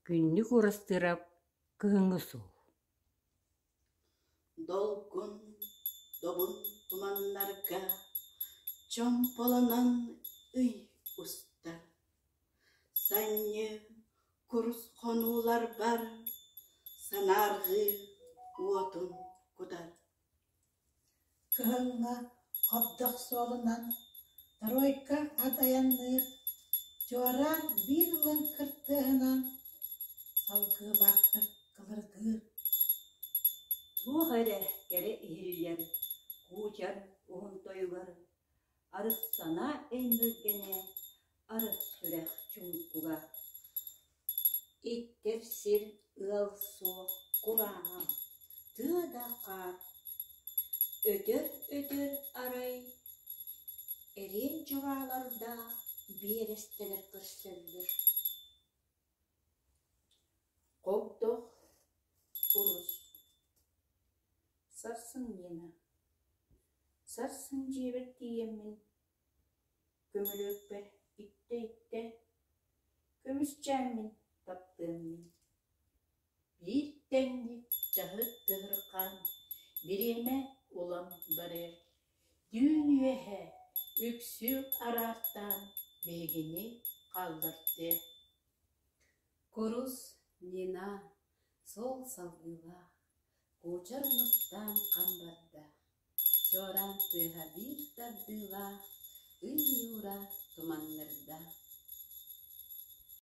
Күннүк урастырап кыһыңысу. Долгун добун туманнарга чомполонан ый устар. Санне курус конулар бар, санаргы уотун кудар. Кыһыңа кобдох солунан тройка адаяннык жуаран бир ылын кыртыһынан салгы бартык кылыргыр. Туғыры кәрі ihiller, кучар уғын тойғыр, арыс сана әйміргене, арыс сүрәк чүңкуға. Иттер сир ылсу кураңам, тыда қар. Өтөр арай, эрен жураларда берестелер кырсылдыр. Кобдох курус. Сарсың ена. Сарсың жебір тиемін. Көмілөкпер итте. Көміс жәмін таптымын. Bir тәңгік жағы тұғырқан. Биреме улам барыр. Дүйнеге үксүк арартан бегini қалдырды. Корус нена сол салғыла, кучарнықтан қамбарда. Жоран тыға бір тардыла, ый юра туманнырда.